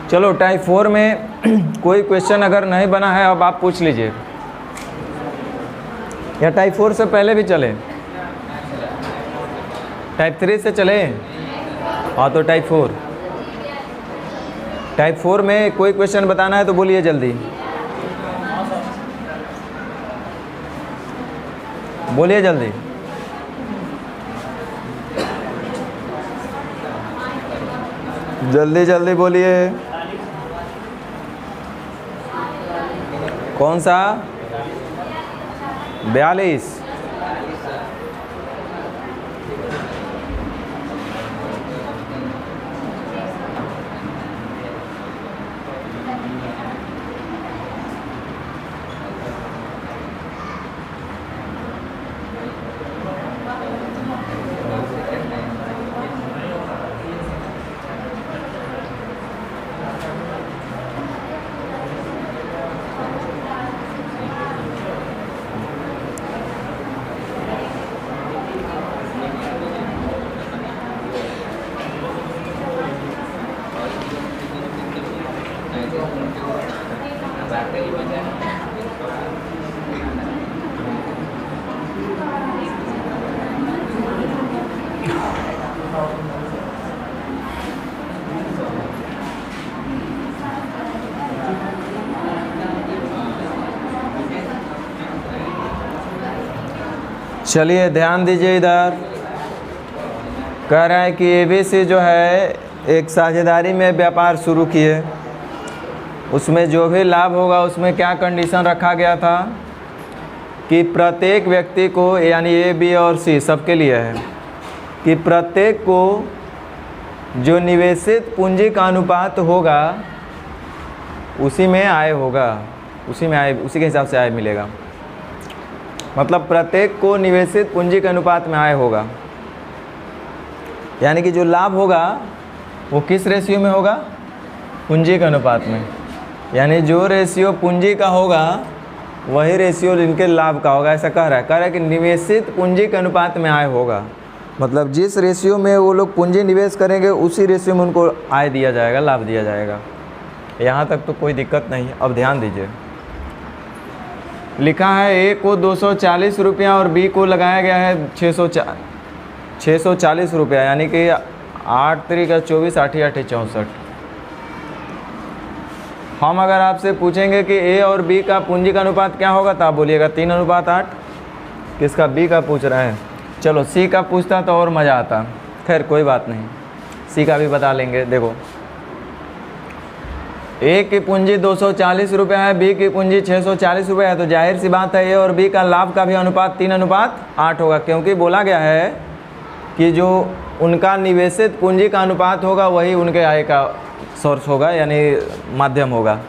चलो टाइप 4 में कोई क्वेश्चन अगर नहीं बना है अब आप पूछ लीजिए, या टाइप 4 से पहले भी चले, टाइप 3 से चले। हाँ तो टाइप 4 में कोई क्वेश्चन बताना है तो बोलिए जल्दी, बोलिए जल्दी। जल्दी जल्दी बोलिए। कौन सा? 42। चलिए ध्यान दीजिए इधर। कह रहा है कि एबीसी जो है एक साझेदारी में व्यापार शुरू किए, उसमें जो भी लाभ होगा उसमें क्या कंडीशन रखा गया था कि प्रत्येक व्यक्ति को, यानी ए बी और सी सबके लिए है, कि प्रत्येक को जो निवेशित पूंजी का अनुपात होगा उसी में आय होगा, उसी में आय, उसी के हिसाब से आय मिलेगा। मतलब प्रत्येक को निवेशित पूंजी के अनुपात में आय होगा, यानी कि जो लाभ होगा वो किस रेशियो में होगा? पूंजी के अनुपात में। यानी जो रेशियो पूंजी का होगा वही रेशियो इनके लाभ का होगा। ऐसा कह रहा है कि निवेशित पूंजी के अनुपात में आय होगा, मतलब जिस रेशियो में वो लोग पूंजी निवेश करेंगे उसी रेशियो में उनको आय दिया जाएगा, लाभ दिया जाएगा। यहाँ तक तो कोई दिक्कत नहीं। अब ध्यान दीजिए, लिखा है ए को 240 रुपया और बी को लगाया गया है 640 रुपया, यानी कि 8 3 का 24, 8 8 64। हम अगर आपसे पूछेंगे कि ए और बी का पूंजी का अनुपात क्या होगा तो आप बोलिएगा 3:8। किसका? बी का पूछ रहे हैं। चलो सी का पूछता तो और मज़ा आता। खैर कोई बात नहीं, सी का भी बता लेंगे। देखो, ए की पूंजी 240 रुपया है, बी की पूंजी 640 रुपया है, तो जाहिर सी बात है ए और बी का लाभ का भी अनुपात 3:8 होगा, क्योंकि बोला गया है कि जो उनका निवेशित पूंजी का अनुपात होगा वही उनके आय का सोर्स होगा, यानी माध्यम होगा।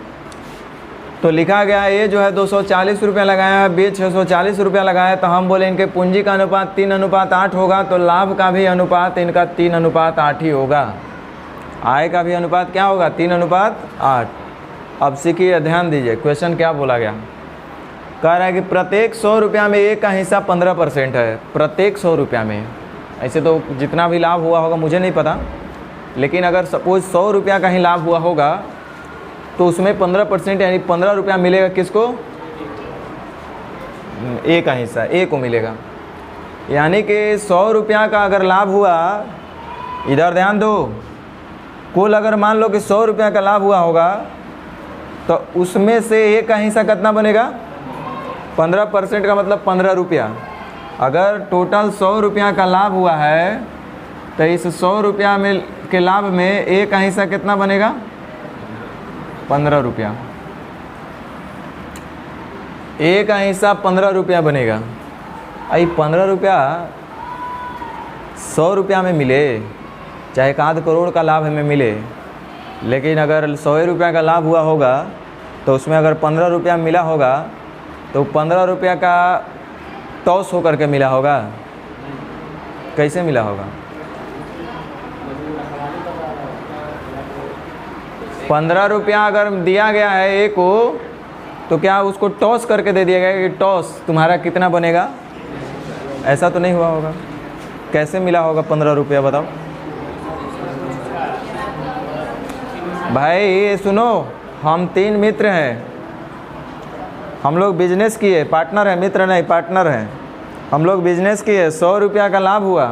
तो लिखा गया है ए जो है 240 रुपया लगाया है, बी 640 रुपया लगाया है, तो हम बोले इनके पूंजी का अनुपात 3:8 होगा, तो लाभ का भी अनुपात इनका 3:8 ही होगा। आय का भी अनुपात क्या होगा? 3:8। अब सीखिए, ध्यान दीजिए, क्वेश्चन क्या बोला गया। कह रहा है कि प्रत्येक 100 रुपया में ए का हिस्सा 15% है। प्रत्येक 100 रुपया में, ऐसे तो जितना भी लाभ हुआ होगा मुझे नहीं पता, लेकिन अगर सपोज 100 रुपया का ही लाभ हुआ होगा तो उसमें 15% यानी 15 रुपया मिलेगा किसको? ए का हिस्सा ए को मिलेगा। यानी कि 100 रुपया का अगर लाभ हुआ, इधर ध्यान दो, कुल अगर मान लो कि 100 रुपया का लाभ हुआ होगा तो उसमें से ए का हिस्सा कितना बनेगा? 15% का मतलब 15 रुपया। अगर टोटल 100 रुपया का लाभ हुआ है तो इस 100 रुपया में के लाभ में ए का हिस्सा कितना बनेगा? 15 रुपया। ए का हिस्सा 15 रुपया बनेगा। आई 15 रुपया 100 रुपया में मिले, चाहे 1/2 करोड़ का लाभ हमें मिले, लेकिन अगर 100 रुपया का लाभ हुआ होगा तो उसमें अगर 15 रुपया मिला होगा तो 15 रुपया का टॉस होकर के मिला होगा। कैसे मिला होगा? 15 रुपया अगर दिया गया है ए को तो क्या उसको टॉस करके दे दिया गया कि टॉस तुम्हारा कितना बनेगा? ऐसा तो नहीं हुआ होगा। कैसे मिला होगा 15 रुपया बताओ? भाई ये सुनो, हम 3 मित्र हैं, हम लोग बिजनेस किए, पार्टनर है, मित्र नहीं पार्टनर हैं। हम लोग बिजनेस किए, 100 रुपया का लाभ हुआ,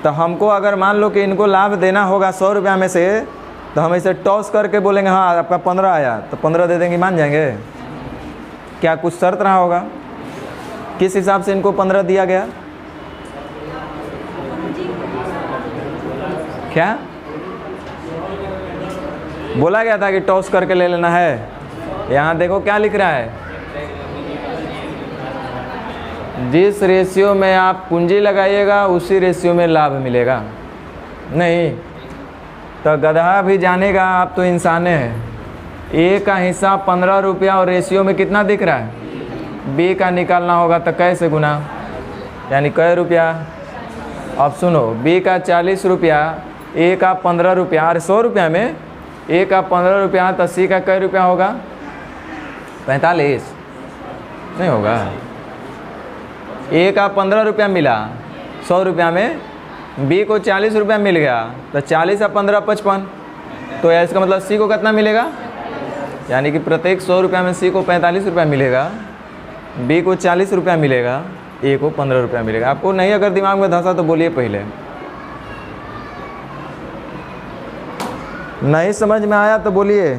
तो हमको अगर मान लो कि इनको लाभ देना होगा 100 रुपया में से, तो हम इसे टॉस करके बोलेंगे हाँ आपका 15 आया, तो 15 दे देंगे, मान जाएंगे? क्या कुछ शर्त रहा होगा? किस हिसाब से इनको 15 दिया गया? क्या बोला गया था कि टॉस करके ले लेना है? यहाँ देखो क्या लिख रहा है, जिस रेशियो में आप पूंजी लगाइएगा उसी रेशियो में लाभ मिलेगा। नहीं तो गधा भी जानेगा, आप तो इंसाने हैं। ए का हिस्सा 15 रुपया और रेशियो में कितना दिख रहा है? बी का निकालना होगा, तो कैसे गुना, यानी कै रुपया? अब सुनो, बी का 40 रुपया, ए का 15 रुपया, अरे 100 रुपया में ए का 15 रुपया, तो सी का कै रुपया होगा? 45 नहीं होगा। ए का 15 रुपया मिला 100 रुपया में, बी को 40 रुपया मिल गया, तो 40 और 15 55, तो इसका मतलब सी को कितना मिलेगा? यानी कि प्रत्येक 100 रुपया में सी को 45 रुपया मिलेगा, बी को 40 रुपया मिलेगा, ए को 15 रुपया मिलेगा। आपको नहीं अगर दिमाग में धंसा तो बोलिए पहले। नहीं समझ में आया तो बोलिए।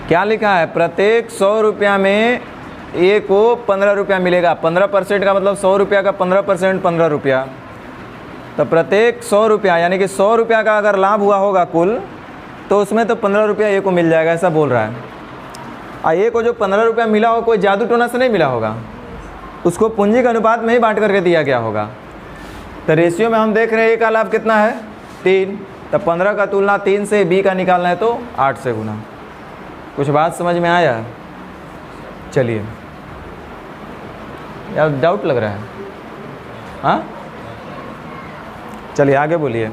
क्या लिखा है? प्रत्येक 100 रुपया में ए को 15 रुपया मिलेगा। 15% का मतलब 100 रुपया का 15% 15 रुपया, तो प्रत्येक 100 रुपया यानी कि 100 रुपया का अगर लाभ हुआ होगा कुल, तो उसमें तो 15 रुपया ए को मिल जाएगा, ऐसा बोल रहा है। और ए को जो 15 रुपया मिला हो कोई जादू टोना से नहीं मिला होगा, उसको पूंजी के अनुपात में ही बांट करके दिया गया होगा। तो रेशियो में हम देख रहे हैं ए का लाभ कितना है? 3, तो 15 का तुलना 3 से, बी का निकालना है तो 8 से गुना। कुछ बात समझ में आया? चलिए, यार डाउट लग रहा है? हाँ चलिए आगे बोलिए।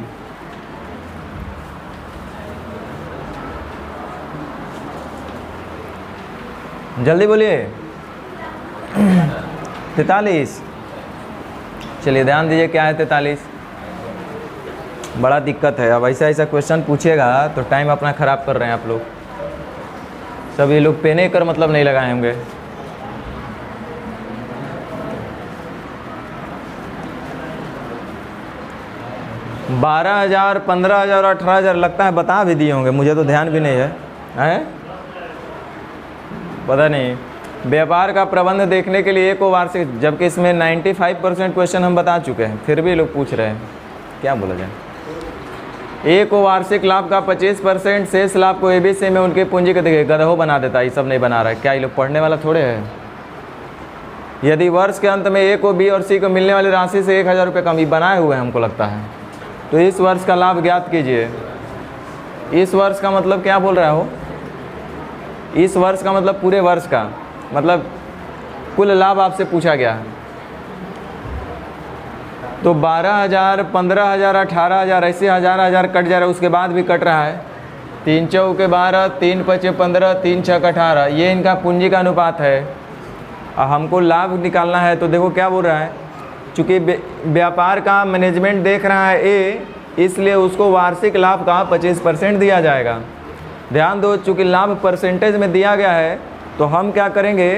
जल्दी बोलिए। 43। चलिए ध्यान दीजिए, क्या है 43? बड़ा दिक्कत है। अब ऐसा ऐसा क्वेश्चन पूछेगा तो टाइम अपना ख़राब कर रहे हैं आप लोग। सभी लोग पेने कर मतलब नहीं लगाए होंगे। बारह 12,000, 15,000 और 18,000 लगता है बता भी दिए होंगे, मुझे तो ध्यान भी नहीं है, हैं? पता नहीं। व्यापार का प्रबंध देखने के लिए एक को वार्षिक, जबकि इसमें 95% क्वेश्चन हम बता चुके हैं, फिर भी लोग पूछ रहे हैं, क्या बोला जाए। ए को वार्षिक लाभ का 25%, शेष लाभ को एबीसी में उनके पूंजी के देखिए गधो बना देता है, ये सब नहीं बना रहा है। क्या ये लोग पढ़ने वाला थोड़े है? यदि वर्ष के अंत में ए को बी और सी को मिलने वाली राशि से 1,000 रुपये कम, ये बनाए हुए हैं हमको लगता है। तो इस वर्ष का लाभ ज्ञात कीजिए। इस वर्ष का मतलब क्या बोल रहा हो? इस वर्ष का मतलब पूरे वर्ष का, मतलब कुल लाभ आपसे पूछा गया है। तो 12,000, 15,000, 18,000 ऐसे हज़ार कट जा रहा है, उसके बाद भी कट रहा है। 3 चौके 12, 3 पचे 15, 3 छक 18, ये इनका पूंजी का अनुपात है। और हमको लाभ निकालना है, तो देखो क्या बोल रहा है, चूँकि व्यापार का मैनेजमेंट देख रहा है ए, इसलिए उसको वार्षिक लाभ का 25% दिया जाएगा। ध्यान दो, चूँकि लाभ परसेंटेज में दिया गया है, तो हम क्या करेंगे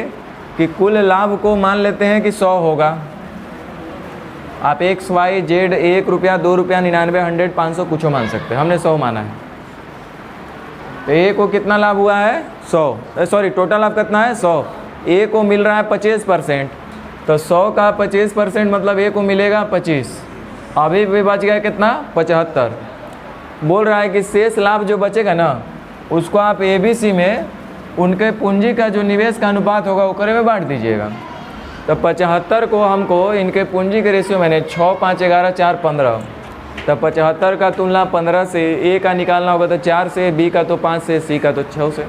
कि कुल लाभ को मान लेते हैं कि 100 होगा। आप एक्स वाई जेड 1 रुपया, 2 रुपया, 99, 100, 500 कुछ मान सकते हैं, हमने 100 माना है। तो ए को कितना लाभ हुआ है? 100, सॉरी टोटल लाभ कितना है? 100। ए को मिल रहा है 25%, तो 100 का 25% मतलब ए को मिलेगा 25। अभी भी बच गया कितना? 75। बोल रहा है कि शेष लाभ जो बचेगा ना, उसको आप एबीसी में उनके पूंजी का जो निवेश का अनुपात होगा वो करे में बांट दीजिएगा। तो 75 को हमको इनके पूंजी के रेशियो मैंने 6, 5, 11, 4, 15, तो 75 का तुलना 15 से, ए का निकालना होगा तो 4 से, बी का तो 5 से, सी का तो 6 से।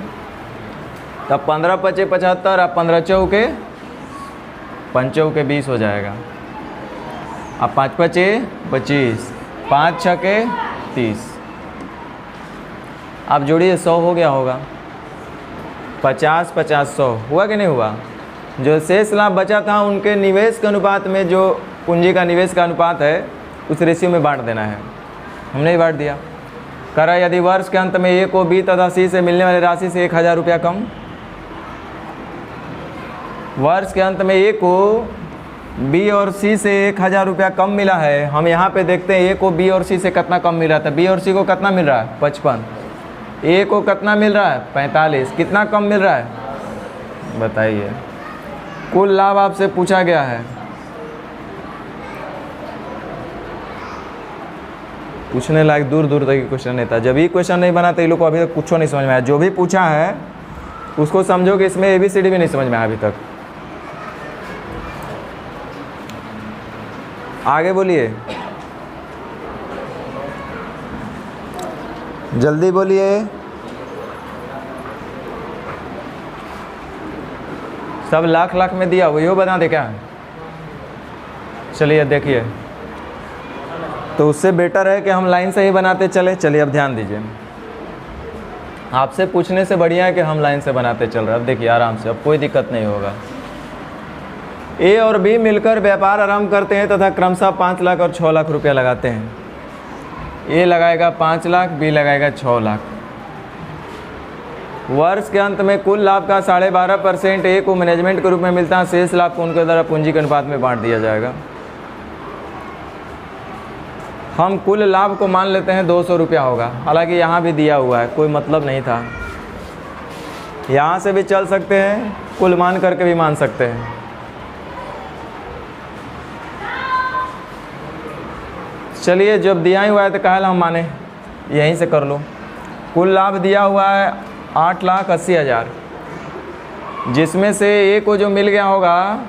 तब 15 पचे 75 और 15 चौके 20 हो जाएगा। अब 5 पचे 25, 5 छके 30। आप जोड़िए 100 हो गया होगा। 50, 50, 100 हुआ कि नहीं हुआ? जो शेष लाभ बचा था उनके निवेश के अनुपात में जो पूंजी का निवेश का अनुपात है उस रेशियो में बांट देना है। हमने ही बांट दिया। कह रहा है यदि वर्ष के अंत में ए को बी तथा सी से मिलने वाली राशि से 1000 रुपया कम, वर्ष के अंत में ए को बी और सी से 1000 रुपया कम मिला है। हम यहाँ पे देखते हैं ए को बी और सी से कितना कम मिल रहा था। बी और सी को कितना मिल रहा है 55, ए को कितना मिल रहा है 45, कितना कम मिल रहा है बताइए। कुल लाभ आपसे पूछा गया है। पूछने लायक दूर दूर तक क्वेश्चन नहीं था। जब ही क्वेश्चन नहीं बना तो ये लोग को अभी तक कुछ नहीं समझ में आया। जो भी पूछा है उसको समझो कि इसमें ABCD भी नहीं समझ में आया अभी तक। आगे बोलिए, जल्दी बोलिए। सब लाख लाख में दिया वही बता दे क्या? चलिए देखिए, तो उससे बेटर है कि हम लाइन से ही बनाते चले। चलिए अब ध्यान दीजिए, आपसे पूछने से बढ़िया है कि हम लाइन से बनाते चल रहे हैं। अब देखिए आराम से, अब कोई दिक्कत नहीं होगा। ए और बी मिलकर व्यापार आरंभ करते हैं तथा क्रमशः 5 लाख और 6 लाख रुपया लगाते हैं। ए लगाएगा 5 लाख, बी लगाएगा 6 लाख। वर्ष के अंत में कुल लाभ का 12.5% ए को मैनेजमेंट के रूप में मिलता है। शेष लाभ को उनके द्वारा पूंजी के अनुपात में बांट दिया जाएगा। हम कुल लाभ को मान लेते हैं 200 रुपया होगा। हालांकि यहाँ भी दिया हुआ है, कोई मतलब नहीं था। यहाँ से भी चल सकते हैं, कुल मान करके भी मान सकते हैं। चलिए जब दिया ही हुआ है तो काहे हम माने, यहीं से कर लो। कुल लाभ दिया हुआ है 8,80,000, जिसमें से ए को जो मिल गया होगा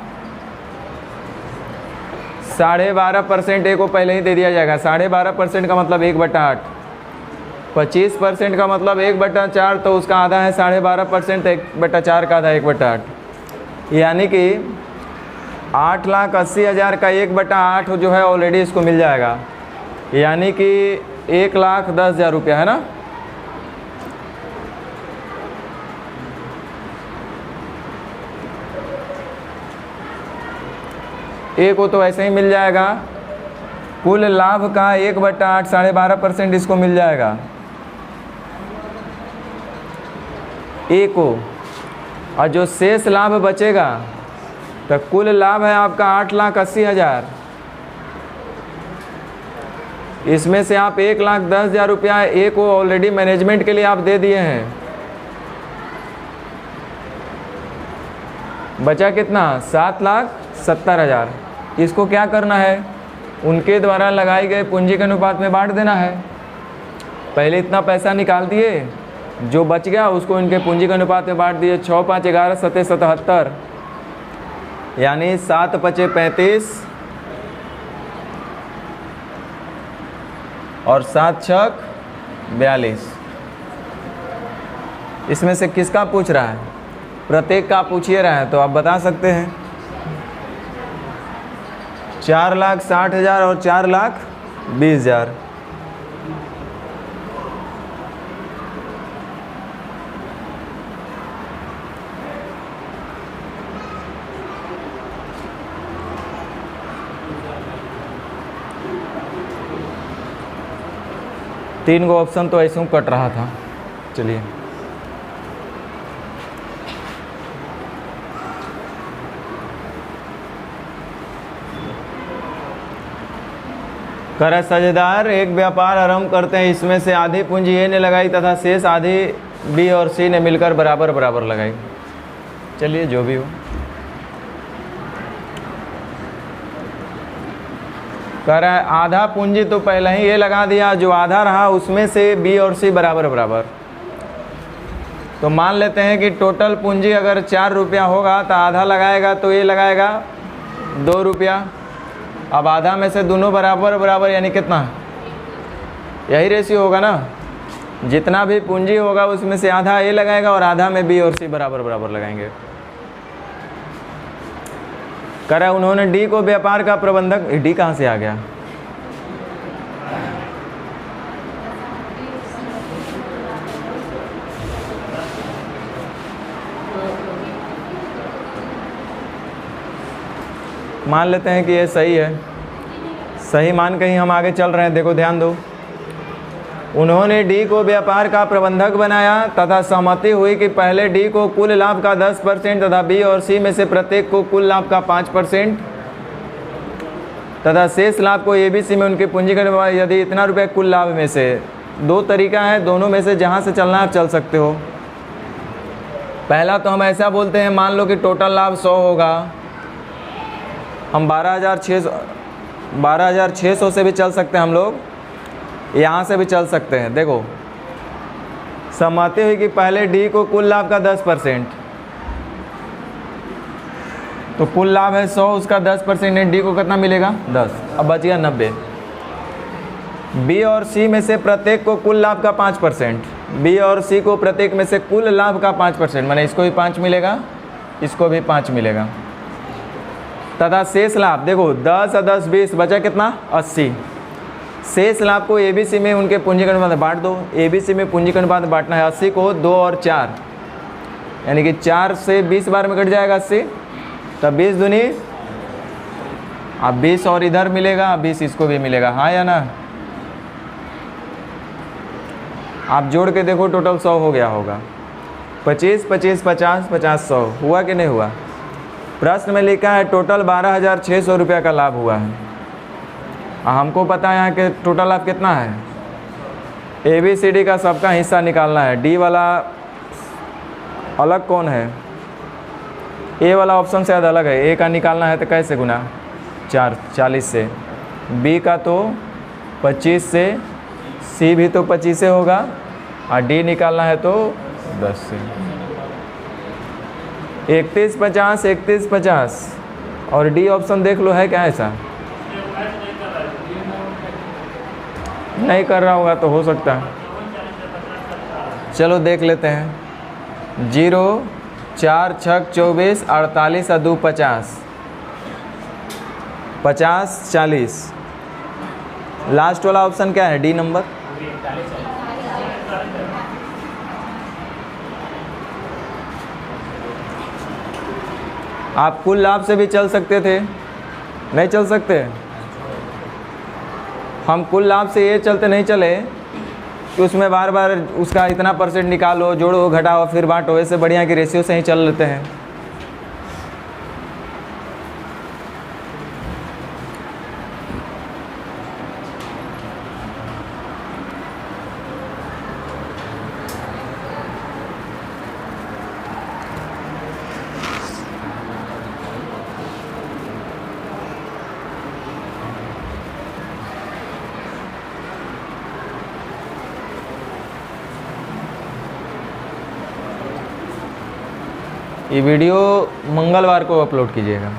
12.5% ए को पहले ही दे दिया जाएगा। 12.5% का मतलब 1/8, 25% का मतलब 1/4, तो उसका आधा है 12.5%, 1/4 का आधा 1/8, यानी कि 8,80,000 का 1/8 जो है ऑलरेडी इसको मिल जाएगा, यानी कि 1,10,000 रुपया है ना। ए को तो ऐसे ही मिल जाएगा। कुल लाभ का 1/8 12.5% इसको मिल जाएगा ए को, और जो शेष लाभ बचेगा तो कुल लाभ है आपका 8,80,000। इसमें से आप 1,10,000 रुपया ए को ऑलरेडी मैनेजमेंट के लिए आप दे दिए हैं। बचा कितना 7,70,000। इसको क्या करना है, उनके द्वारा लगाई गई पूंजी के अनुपात में बांट देना है। पहले इतना पैसा निकाल दिए, जो बच गया उसको इनके पूंजी के अनुपात में बांट दिए। 6 5 11 7 77, यानी 7 5 35 और 7 6 42। इसमें से किसका पूछ रहा है? प्रत्येक का पूछिए रहा है तो आप बता सकते हैं। 4,60,000 और 4,20,000। तीन गो ऑप्शन तो ऐसे ही कट रहा था। चलिए कर साझेदार एक व्यापार आरंभ करते हैं। इसमें से आधी पूंजी ए ने लगाई तथा शेष आधी बी और सी ने मिलकर बराबर बराबर लगाई। चलिए जो भी हो, कह रहा है आधा पूंजी तो पहले ही ए लगा दिया, जो आधा रहा उसमें से बी और सी बराबर बराबर। तो मान लेते हैं कि टोटल पूंजी अगर 4 रुपया होगा तो आधा लगाएगा तो ए लगाएगा 2 रुपया। अब आधा में से दोनों बराबर बराबर, यानी कितना, यही रेशियो होगा ना। जितना भी पूंजी होगा उसमें से आधा ए लगाएगा और आधा में बी और सी बराबर बराबर लगाएंगे। कह रहा है उन्होंने डी को व्यापार का प्रबंधक, डी कहाँ से आ गया? मान लेते हैं कि ये सही है, सही मान के ही हम आगे चल रहे हैं। देखो ध्यान दो, उन्होंने डी को व्यापार का प्रबंधक बनाया तथा सहमति हुई कि पहले डी को कुल लाभ का 10% तथा बी और सी में से प्रत्येक को कुल लाभ का 5% तथा शेष लाभ को ए बी सी में उनके पूंजीगत यदि इतना रुपये कुल लाभ में से। दो तरीका है, दोनों में से जहाँ से चलना आप चल सकते हो। पहला तो हम ऐसा बोलते हैं, मान लो कि टोटल लाभ 100 होगा, हम 12,600 से भी चल सकते हैं, हम लोग यहाँ से भी चल सकते हैं। देखो सहमति हुई कि पहले डी को कुल लाभ का 10%, तो कुल लाभ है 100, उसका 10% डी को कितना मिलेगा 10, अब बच गया 90। बी और सी में से प्रत्येक को कुल लाभ का 5%, बी और सी को प्रत्येक में से कुल लाभ का 5%, माने इसको भी 5 मिलेगा, इसको भी 5 मिलेगा। तथा शेष लाभ देखो 10 और 10 20 बचा कितना 80। शेष लाभ को ए बी सी में उनके पूंजीगत अनुपात बांट दो। ए बी सी में पूंजीगत अनुपात बांटना है 80 को 2 और 4, यानी कि 4 से 20 बार में कट जाएगा 80, तब 20 दूनी, अब 20 और इधर मिलेगा, 20 इसको भी मिलेगा, हाँ या ना। आप जोड़ के देखो टोटल 100 हो गया होगा। 25 25 50 50 100 हुआ कि नहीं हुआ। प्रश्न में लिखा है टोटल 12,600 रुपये का लाभ हुआ है। हमको पता है यहाँ के टोटल लाभ कितना है। ए बी सी डी का सबका हिस्सा निकालना है। डी वाला अलग कौन है, ए वाला ऑप्शन शायद अलग है। ए का निकालना है तो कैसे गुना 40 से, बी का तो 25 से, सी भी तो 25 से होगा, और डी निकालना है तो 10 से। 31 50 31 50 और डी ऑप्शन देख लो है क्या ऐसा, नहीं कर रहा होगा तो हो सकता है। चलो देख लेते हैं। 0 4 6 24 48 और 2 50 50 40। लास्ट वाला ऑप्शन क्या है, डी नंबर। आप कुल लाभ से भी चल सकते थे, नहीं चल सकते। हम कुल लाभ से ये चलते नहीं चले कि उसमें बार बार उसका इतना % निकालो, जोड़ो, घटाओ, फिर बांटो। ऐसे बढ़िया कि रेशियो से ही चल लेते हैं। ये वीडियो मंगलवार को अपलोड कीजिएगा,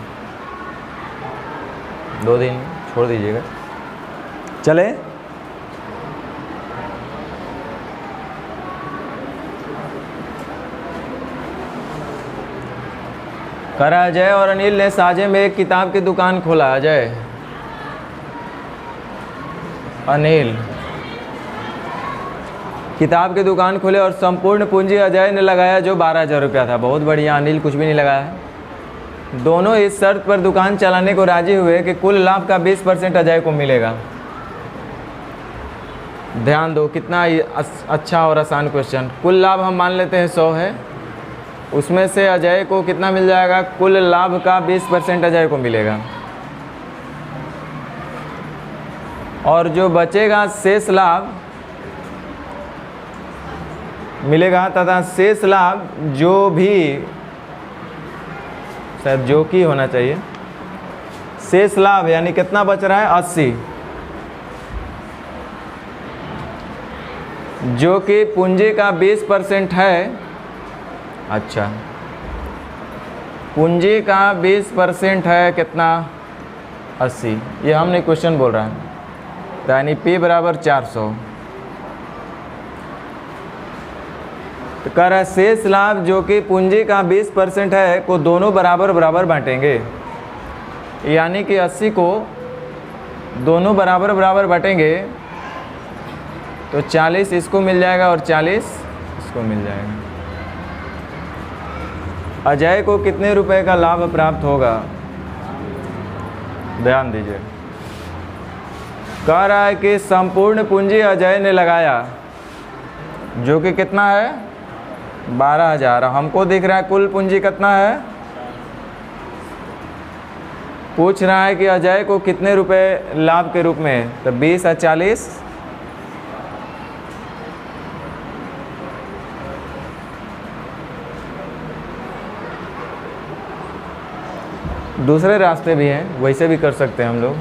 2 दिन छोड़ दीजिएगा। चले करा। अजय और अनिल ने साझे में एक किताब की दुकान खोला। अजय अनिल किताब की दुकान खोले और संपूर्ण पूंजी अजय ने लगाया जो 12,000 रुपया था। बहुत बढ़िया, अनिल कुछ भी नहीं लगाया है। दोनों इस शर्त पर दुकान चलाने को राजी हुए कि कुल लाभ का 20% अजय को मिलेगा। ध्यान दो कितना अच्छा और आसान क्वेश्चन। कुल लाभ हम मान लेते हैं 100 है, उसमें से अजय को कितना मिल जाएगा, कुल लाभ का 20% अजय को मिलेगा, और जो बचेगा शेष लाभ मिलेगा तथा शेष लाभ जो भी, शायद जो की होना चाहिए, शेष लाभ यानी कितना बच रहा है 80, जो कि पूंजी का 20% है। अच्छा, पूंजी का 20% है कितना 80, ये हमने क्वेश्चन बोल रहा है। यानी P बराबर 400। तो कह रहा है शेष लाभ जो कि पूंजी का 20% है को दोनों बराबर बराबर बांटेंगे, यानी कि 80 को दोनों बराबर बराबर बांटेंगे तो 40 इसको मिल जाएगा और 40 इसको मिल जाएगा। अजय को कितने रुपए का लाभ प्राप्त होगा, ध्यान दीजिए, कह रहा है कि संपूर्ण पूंजी अजय ने लगाया, जो कि कितना है 12,000। हमको दिख रहा है कुल पूंजी कितना है। पूछ रहा है कि अजय को कितने रुपए लाभ के रूप में, तो 20 और 40। दूसरे रास्ते भी हैं, वैसे भी कर सकते हैं हम लोग।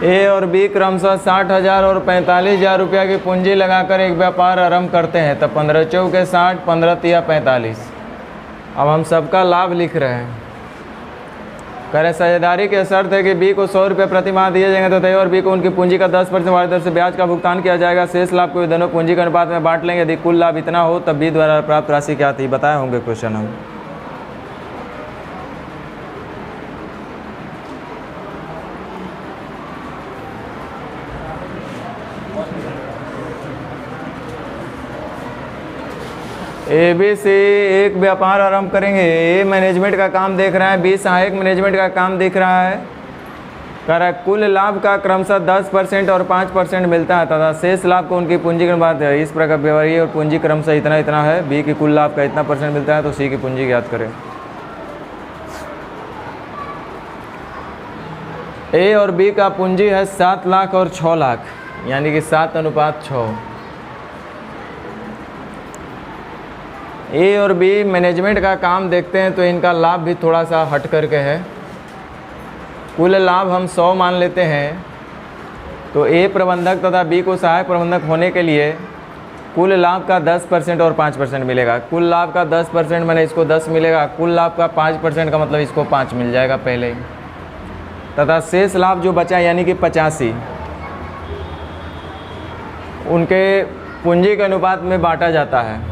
ए और बी क्रमशः 60,000 और 45,000 रुपया की पूंजी लगाकर एक व्यापार आरंभ करते हैं। तब 15 चौके 60, 15 तिया 45। अब हम सबका लाभ लिख रहे हैं। कह रहे साझेदारी की शर्त है कि बी को 100 रुपये प्रति माह दिए जाएंगे, तो ए और बी को उनकी पूंजी का 10% वार्षिक दर से ब्याज का भुगतान किया जाएगा। शेष लाभ को दोनों पूंजी के अनुपात में बांट लेंगे। यदि कुल लाभ इतना हो तब बी द्वारा प्राप्त राशि क्या थी, बताए होंगे क्वेश्चन हम। ए बी सी एक व्यापार आरंभ करेंगे। ए मैनेजमेंट का काम देख रहा है, बी सहायक मैनेजमेंट का काम दिख रहा है। कह रहा है कुल लाभ का क्रमशः 10% और 5% मिलता है तथा शेष लाभ को उनकी पूंजी के अनुपात है। इस प्रकार व्यवहार और पूंजी क्रमशः इतना इतना है। बी की कुल लाभ का इतना % मिलता है, तो सी की पूंजी ज्ञात करें। ए और बी का पूंजी है 7 लाख और 6 लाख, यानी कि 7:6। ए और बी मैनेजमेंट का काम देखते हैं, तो इनका लाभ भी थोड़ा सा हट करके है। कुल लाभ हम 100 मान लेते हैं, तो ए प्रबंधक तथा बी को सहायक प्रबंधक होने के लिए कुल लाभ का 10% और 5% मिलेगा। कुल लाभ का 10% मैंने इसको 10 मिलेगा, कुल लाभ का 5% का मतलब इसको 5 मिल जाएगा पहले ही। तथा शेष लाभ जो बचा यानी कि 85 उनके पूंजी के अनुपात में बांटा जाता है।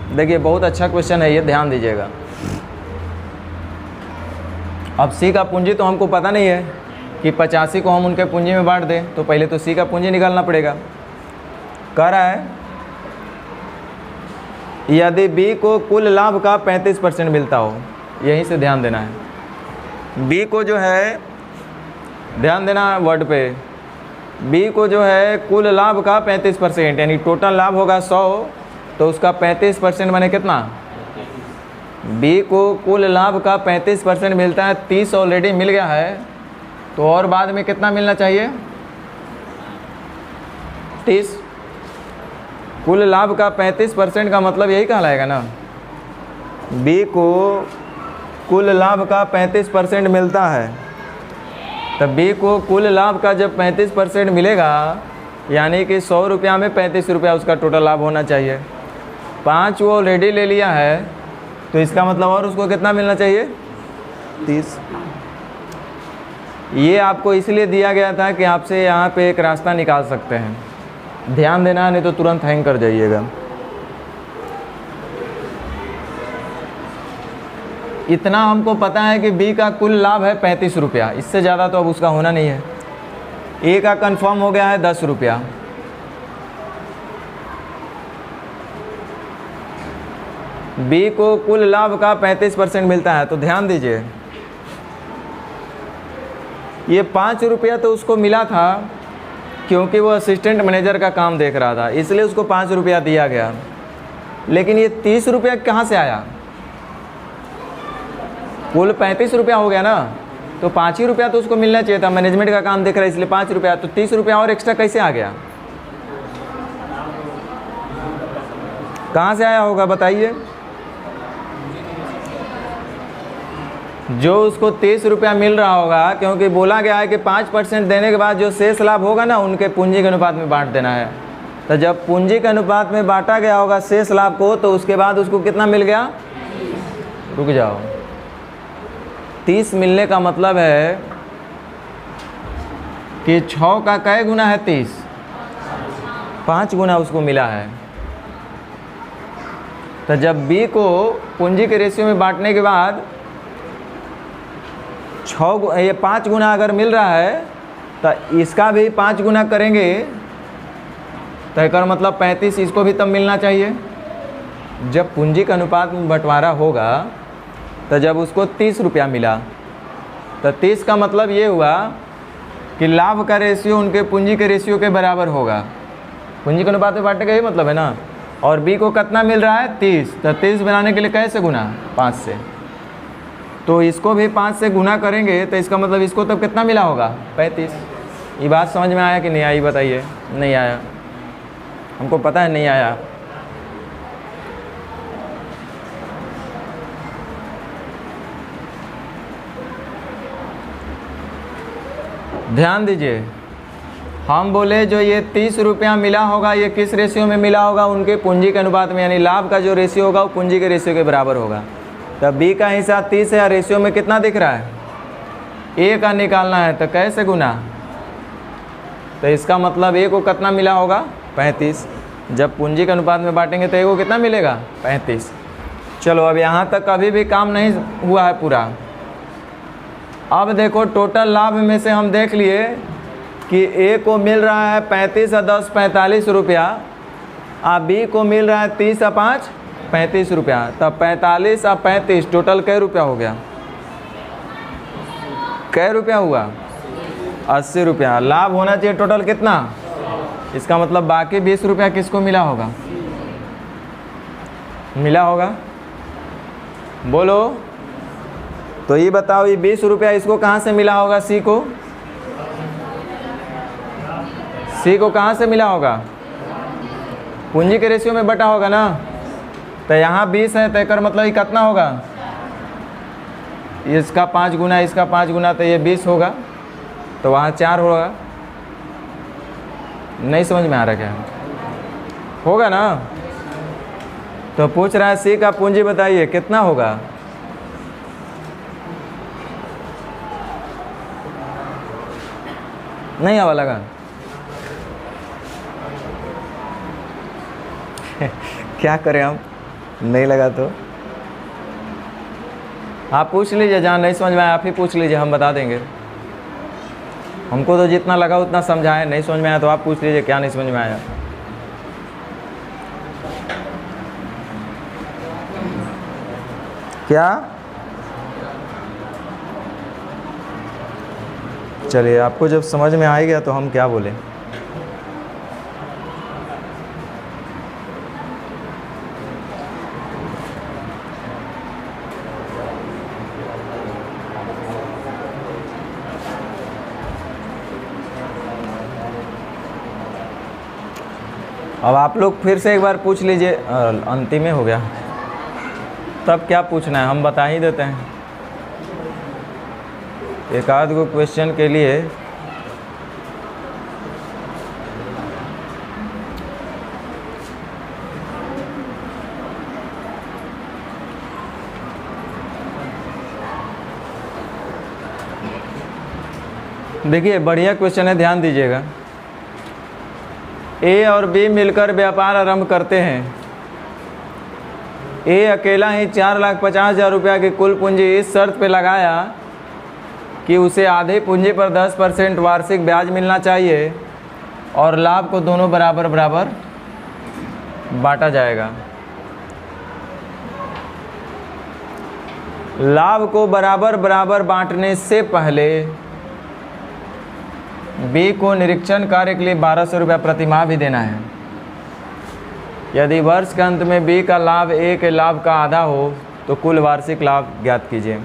देखिए बहुत अच्छा क्वेश्चन है ये, ध्यान दीजिएगा। अब सी का पूंजी तो हमको पता नहीं है कि 85 को हम उनके पूंजी में बांट दें, तो पहले तो सी का पूंजी निकालना पड़ेगा। कह रहा है यदि बी को कुल लाभ का 35% मिलता हो, यहीं से ध्यान देना है। बी को जो है, ध्यान देना वर्ड पे, बी को जो है कुल लाभ का 35%, यानी टोटल लाभ होगा 100, तो उसका 35% माने कितना। बी को कुल लाभ का 35% मिलता है, 30 ऑलरेडी मिल गया है, तो और बाद में कितना मिलना चाहिए 30। कुल लाभ का 35% का मतलब यही कहलाएगा ना। बी को कुल लाभ का 35% मिलता है, तब बी को कुल लाभ का जब 35% मिलेगा, यानी कि 100 रुपया में 35 रुपया उसका टोटल लाभ होना चाहिए। 5 वो ऑलरेडी ले लिया है, तो इसका मतलब और उसको कितना मिलना चाहिए 30। ये आपको इसलिए दिया गया था कि आपसे यहाँ पे एक रास्ता निकाल सकते हैं। ध्यान देना, नहीं तो तुरंत हैंग कर जाइएगा। इतना हमको पता है कि बी का कुल लाभ है 35 रुपया, इससे ज़्यादा तो अब उसका होना नहीं है। ए का कंफर्म हो गया है 10 रुपया। बी को कुल लाभ का 35% मिलता है, तो ध्यान दीजिए ये 5 रुपया तो उसको मिला था क्योंकि वो असिस्टेंट मैनेजर का काम देख रहा था, इसलिए उसको 5 रुपया दिया गया। लेकिन ये 30 रुपया कहाँ से आया? कुल 35 रुपया हो गया ना, तो 5 ही रुपया तो उसको मिलना चाहिए था। मैनेजमेंट का काम देख रहा है इसलिए 5 रुपया, तो 30 रुपया और एक्स्ट्रा कैसे आ गया? कहाँ से आया होगा बताइए? जो उसको 30 रुपया मिल रहा होगा, क्योंकि बोला गया है कि 5% देने के बाद जो शेष लाभ होगा ना उनके पूंजी के अनुपात में बांट देना है। तो जब पूंजी के अनुपात में बांटा गया होगा शेष लाभ को, तो उसके बाद उसको कितना मिल गया? रुक जाओ, 30 मिलने का मतलब है कि 6 का कै गुना है 30? 5 गुना उसको मिला है। तो जब बी को पूंजी के रेशियो में बांटने के बाद 5 गुना अगर मिल रहा है तो इसका भी 5 गुना करेंगे तो एक मतलब 35 इसको भी तब मिलना चाहिए। जब पूंजी का अनुपात में बंटवारा होगा तो जब उसको 30 रुपया मिला तो 30 का मतलब ये हुआ कि लाभ का रेशियो उनके पूंजी के रेशियो के बराबर होगा। पूंजी के अनुपात में बांटने का यही मतलब है ना। और बी को कितना मिल रहा है 30, तो 30 बनाने के लिए कैसे गुना 5 से, तो इसको भी 5 से गुना करेंगे तो इसका मतलब इसको तब कितना मिला होगा 35। ये बात समझ में आया कि नहीं आई बताइए। नहीं आया, हमको पता है नहीं आया। ध्यान दीजिए, हम बोले जो ये 30 रुपया मिला होगा ये किस रेशियो में मिला होगा, उनके पूंजी के अनुपात में, यानी लाभ का जो रेशियो होगा वो पूंजी के रेशियो के बराबर होगा। तब बी का हिस्सा 30 है, रेशियो में कितना दिख रहा है ए का निकालना है, तो कैसे गुना, तो इसका मतलब ए को कितना मिला होगा 35। जब पूंजी के अनुपात में बांटेंगे तो ए को कितना मिलेगा 35। चलो अब यहाँ तक अभी भी काम नहीं हुआ है पूरा। अब देखो टोटल लाभ में से हम देख लिए कि ए को मिल रहा है 35 और 10 45 रुपया, और बी को मिल रहा है 30 और 5 35 रुपया। तब 45 और 35 टोटल कै रुपया हो गया, कै रुपया हुआ 80 रुपया। लाभ होना चाहिए टोटल कितना, इसका मतलब बाकी 20 रुपया किसको मिला होगा, मिला होगा, बोलो। तो ये बताओ ये 20 रुपया इसको कहाँ से मिला होगा, सी को, सी को कहाँ से मिला होगा, पूंजी के रेशियो में बटा होगा ना। तो यहाँ 20 है तो कर मतलब ये कितना होगा, इसका 5 गुना इसका 5 गुना, तो ये 20 होगा, तो वहाँ 4 होगा। नहीं समझ में आ रहा क्या, होगा ना। तो पूछ रहा है सी का पूंजी बताइए कितना होगा। नहीं आवा लगा क्या करें हम, नहीं लगा तो आप पूछ लीजिए, जहाँ नहीं समझ में आया आप ही पूछ लीजिए, हम बता देंगे। हमको तो जितना लगा उतना समझाएं, नहीं समझ में आया तो आप पूछ लीजिए क्या नहीं समझ में आया। क्या, चलिए आपको जब समझ में आ गया तो हम क्या बोले। अब आप लोग फिर से एक बार पूछ लीजिए, अंतिम में हो गया तब क्या पूछना है हम बता ही देते हैं। एक आध गो क्वेश्चन के लिए देखिए बढ़िया क्वेश्चन है, ध्यान दीजिएगा। ए और बी मिलकर व्यापार आरंभ करते हैं। ए अकेला ही 4,50,000 रुपया की कुल पूंजी इस शर्त पे लगाया कि उसे आधी पूंजी पर 10% वार्षिक ब्याज मिलना चाहिए और लाभ को दोनों बराबर बराबर बांटा जाएगा। लाभ को बराबर बराबर बांटने से पहले बी को निरीक्षण कार्य के लिए 1200 रुपया प्रति माह भी देना है। यदि वर्ष के अंत में बी का लाभ ए के लाभ का आधा हो तो कुल वार्षिक लाभ ज्ञात कीजिए।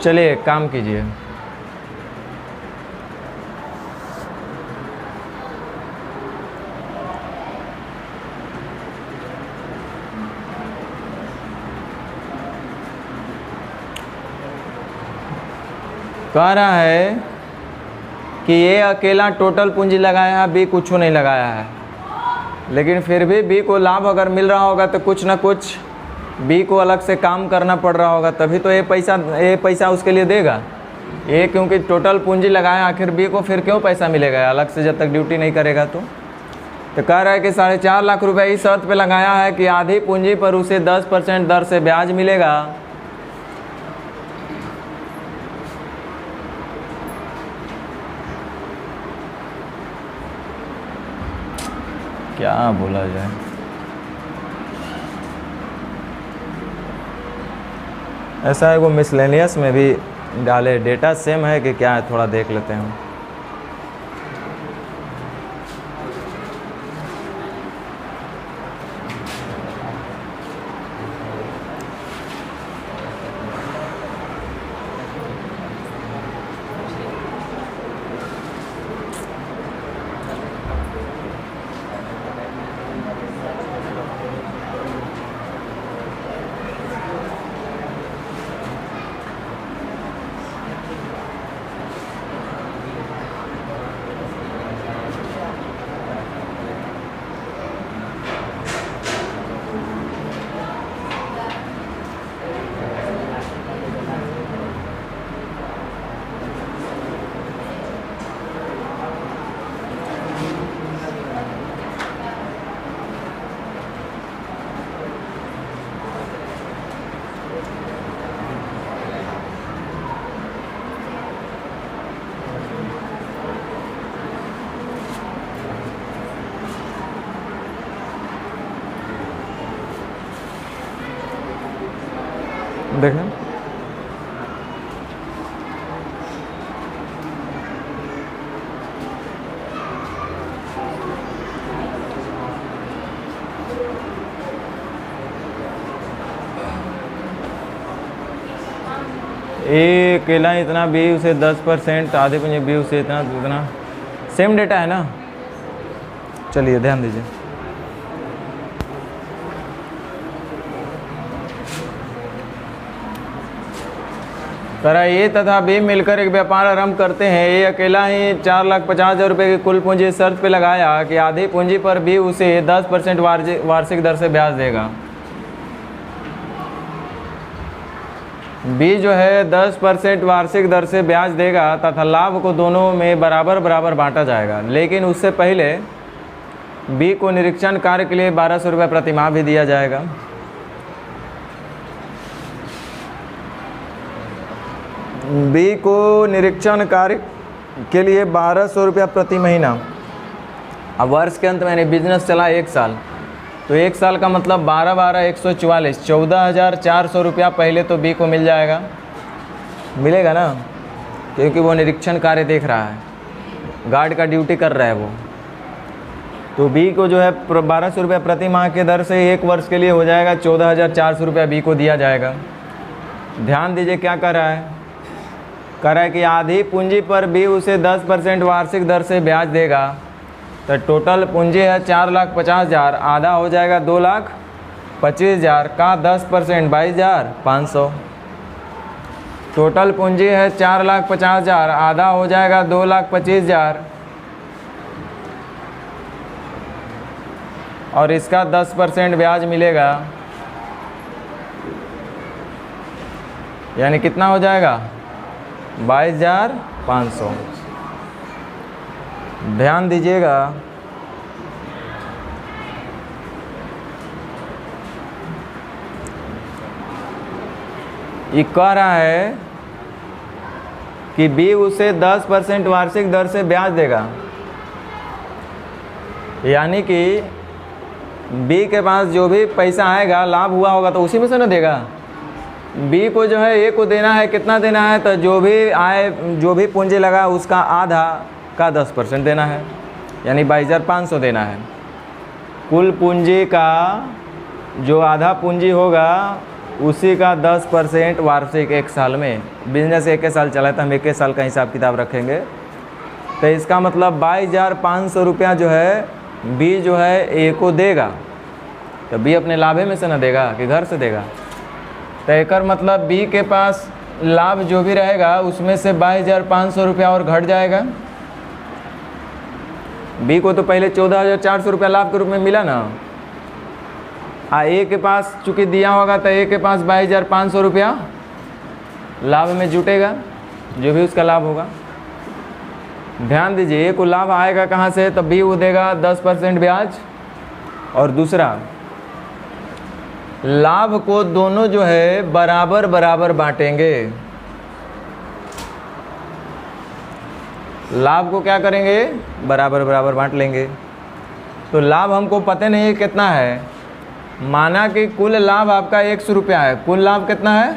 चलिए काम कीजिए। कह रहा है कि ये अकेला टोटल पूंजी लगाया है, बी कुछ नहीं लगाया है, लेकिन फिर भी बी को लाभ अगर मिल रहा होगा तो कुछ ना कुछ बी को अलग से काम करना पड़ रहा होगा, तभी तो ये पैसा उसके लिए देगा। ए क्योंकि टोटल पूंजी लगाया, आखिर बी को फिर क्यों पैसा मिलेगा अलग से जब तक ड्यूटी नहीं करेगा। तो कह रहा है कि 4.5 लाख रुपए इस शर्त पे लगाया है कि आधी पूंजी पर उसे 10% दर से ब्याज मिलेगा। क्या बोला जाए, ऐसा है वो मिसलेनियस में भी डाले, डेटा सेम है कि क्या है, थोड़ा देख लेते हैं। देखें ए अकेला इतना, बी उसे 10%, आधे पूंजी बी उसे इतना, इतना सेम डेटा है ना। चलिए ध्यान दीजिए, करा ए तथा बी मिलकर एक व्यापार आरंभ करते हैं। ए अकेला ही 4,50,000 रुपये की कुल पूंजी इस शर्त पे लगाया कि आधी पूंजी पर बी उसे 10% वार्षिक दर से ब्याज देगा। बी जो है 10% वार्षिक दर से ब्याज देगा तथा लाभ को दोनों में बराबर बराबर बांटा जाएगा। लेकिन उससे पहले बी को निरीक्षण कार्य के लिए 1,200 रुपये प्रति माह भी दिया जाएगा। बी को निरीक्षण कार्य के लिए 1,200 रुपया प्रति महीना। अब वर्ष के अंत में बिजनेस चला 1 साल, तो 1 साल का मतलब 12/12 144, 14,400 रुपया पहले तो बी को मिल जाएगा, मिलेगा ना, क्योंकि वो निरीक्षण कार्य देख रहा है, गार्ड का ड्यूटी कर रहा है वो। तो बी को जो है 1,200 रुपया प्रति माह के दर से 1 वर्ष के लिए हो जाएगा 14,400 रुपया बी को दिया जाएगा। ध्यान दीजिए क्या कर रहा है, कह रहा है कि आधी पूंजी पर भी उसे 10% वार्षिक दर से ब्याज देगा। तो टोटल पूंजी है 4,50,000, आधा हो जाएगा 2,25,000 का 10% 22,500। टोटल पूंजी है 4,50,000, आधा हो जाएगा 2,25,000 और इसका 10% ब्याज मिलेगा, यानी कितना हो जाएगा 22,500। ध्यान दीजिएगा, ये कह रहा है कि बी उसे 10% वार्षिक दर से ब्याज देगा, यानी कि बी के पास जो भी पैसा आएगा, लाभ हुआ होगा तो उसी में से ना देगा। बी को जो है ए को देना है, कितना देना है, तो जो भी आए, जो भी पूंजी लगा उसका आधा का 10% देना है, यानी 22,500 देना है। कुल पूंजी का जो आधा पूंजी होगा उसी का 10% वार्षिक 1 साल में। बिजनेस 1 साल चला है तो हम 1 साल का हिसाब किताब रखेंगे। तो इसका मतलब 22,500 रुपया जो है बी जो है ए को देगा। तो बी अपने लाभे में से ना देगा कि घर से देगा। तो एक मतलब बी के पास लाभ जो भी रहेगा उसमें से 22,500 रुपया और घट जाएगा। बी को तो पहले 14,400 रुपया लाभ के रूप में मिला ना, ए के पास चूँकि दिया होगा तो ए के पास 22,500 रुपया लाभ में जुटेगा। जो भी उसका लाभ होगा। ध्यान दीजिए, एक को लाभ आएगा कहाँ से, तब भी वो देगा 10% ब्याज, और दूसरा लाभ को दोनों जो है बराबर बराबर बांटेंगे। लाभ को क्या करेंगे, बराबर बराबर बांट लेंगे। तो लाभ हमको पता नहीं है कितना है, माना कि कुल लाभ आपका 100 रुपया है। कुल लाभ कितना है,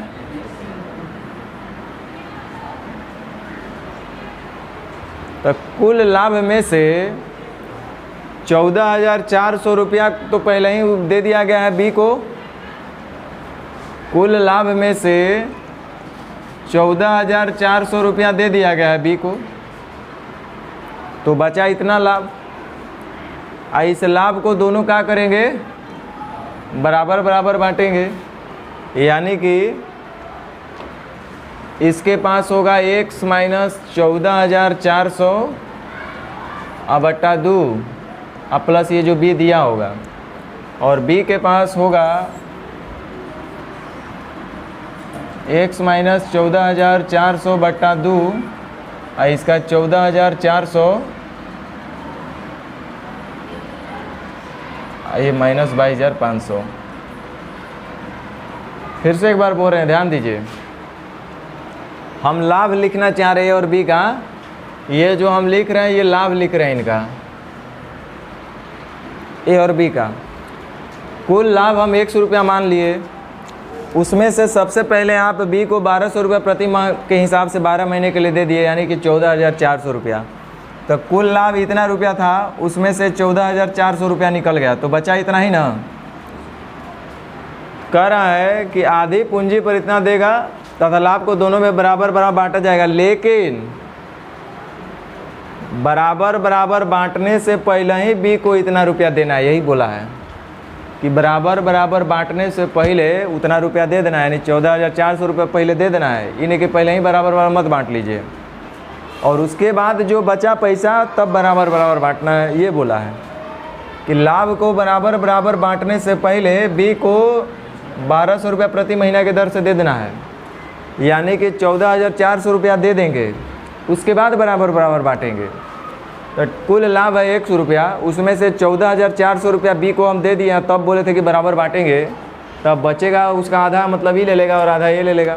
तो कुल लाभ में से 14,400 रुपया तो पहले ही दे दिया गया है बी को। कुल लाभ में से 14,400 रुपया दे दिया गया है बी को, तो बचा इतना लाभ। इस लाभ को दोनों क्या करेंगे, बराबर बराबर बांटेंगे। यानी कि इसके पास होगा x माइनस 14,400 अब बट्टा 2 अब प्लस ये जो b दिया होगा, और b के पास होगा x माइनस 14,400 बट्टा 2, इसका 14,400 ये माइनस 22,500। फिर से एक बार बोल रहे हैं, ध्यान दीजिए। हम लाभ लिखना चाह रहे हैं और बी का, ये जो हम लिख रहे हैं ये लाभ लिख रहे हैं इनका, ए और बी का। कुल लाभ हम 100 रुपया मान लिए, उसमें से सबसे पहले आप बी को 1,200 रुपये प्रति माह के हिसाब से 12 महीने के लिए दे दिए, यानी कि 14,400 रुपया। तो कुल लाभ इतना रुपया था, उसमें से 14,400 रुपया निकल गया, तो बचा इतना ही ना। कह रहा है कि आधी पूंजी पर इतना देगा तथा लाभ को दोनों में बराबर बराबर बांटा जाएगा, लेकिन बराबर बराबर बांटने से पहले ही बी को इतना रुपया देना है। यही बोला है कि बराबर बराबर बांटने से पहले उतना रुपया दे देना है, यानी 14,400 रुपये पहले दे देना है, इन्हें कि पहले ही बराबर बराबर मत बांट लीजिए, और उसके बाद जो बचा पैसा तब बराबर बराबर बांटना है। ये बोला है कि लाभ को बराबर बराबर बांटने से पहले बी को 1,200 रुपया प्रति महीना के दर से दे देना है, यानी कि 14,400 रुपया दे देंगे, उसके बाद बराबर बराबर बांटेंगे। तो कुल लाभ है 100 रुपया, उसमें से 14,400 रुपया बी को हम दे दिए, तब बोले थे कि बराबर बांटेंगे, तब बचेगा उसका आधा, मतलब ये ले लेगा और आधा ये ले लेगा,